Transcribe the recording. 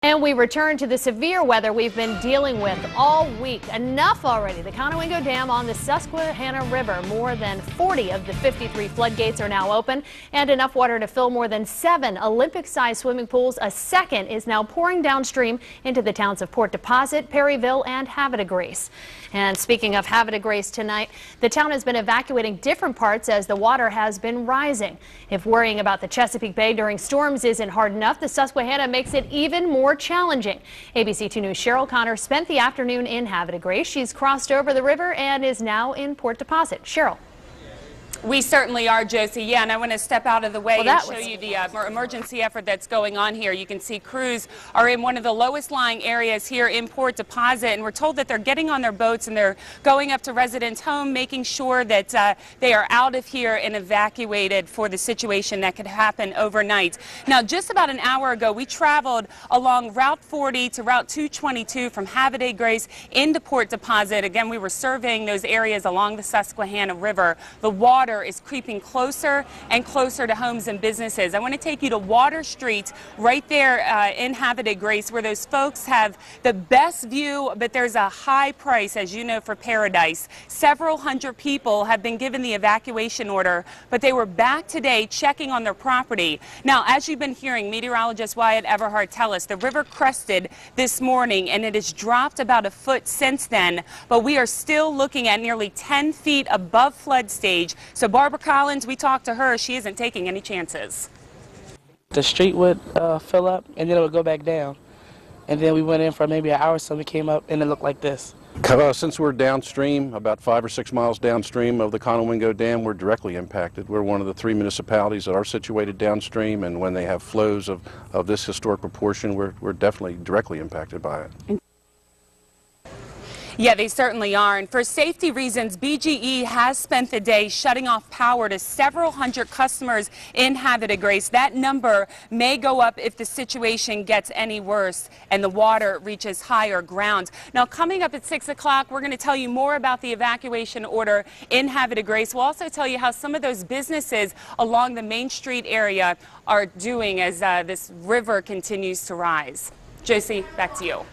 And we return to the severe weather we've been dealing with all week. Enough already. The Conowingo Dam on the Susquehanna River. More than 40 of the 53 floodgates are now open, and enough water to fill more than 7 Olympic-sized swimming pools. A second is now pouring downstream into the towns of Port Deposit, Perryville, and Havre de Grace. And speaking of Havre de Grace tonight, the town has been evacuating different parts as the water has been rising. If worrying about the Chesapeake Bay during storms isn't hard enough, the Susquehanna makes it even more challenging. ABC 2 News' Cheryl Connor spent the afternoon in Havre de Grace. She's crossed over the river and is now in Port Deposit. Cheryl. We certainly are, Josie. Yeah, and I want to step out of the way and show you the emergency effort that's going on here. You can see crews are in one of the lowest lying areas here in Port Deposit, and we're told that they're getting on their boats and they're going up to residents' home, making sure that they are out of here and evacuated for the situation that could happen overnight. Now, just about an hour ago, we traveled along Route 40 to Route 222 from Havre de Grace into Port Deposit. Again, we were surveying those areas along the Susquehanna River. The water is creeping closer and closer to homes and businesses. I want to take you to Water Street right there in Havre de Grace, where those folks have the best view, but there's a high price, as you know, for paradise. Several hundred people have been given the evacuation order, but they were back today checking on their property. Now, as you've been hearing meteorologist Wyatt Everhart tell us, the river crested this morning and it has dropped about a foot since then, but we are still looking at nearly 10 feet above flood stage. So Barbara Collins, we talked to her. She isn't taking any chances. The street would fill up, and then it would go back down. And then we went in for maybe an hour, so we came up, and it looked like this. Since we're downstream, about 5 or 6 miles downstream of the Conowingo Dam, we're directly impacted. We're one of the 3 municipalities that are situated downstream, and when they have flows of this historic proportion, we're definitely directly impacted by it. Yeah, they certainly are. And for safety reasons, BGE has spent the day shutting off power to several hundred customers in Havre de Grace. That number may go up if the situation gets any worse and the water reaches higher ground. Now, coming up at 6 o'clock, we're going to tell you more about the evacuation order in Havre de Grace. We'll also tell you how some of those businesses along the Main Street area are doing as this river continues to rise. Josie, back to you.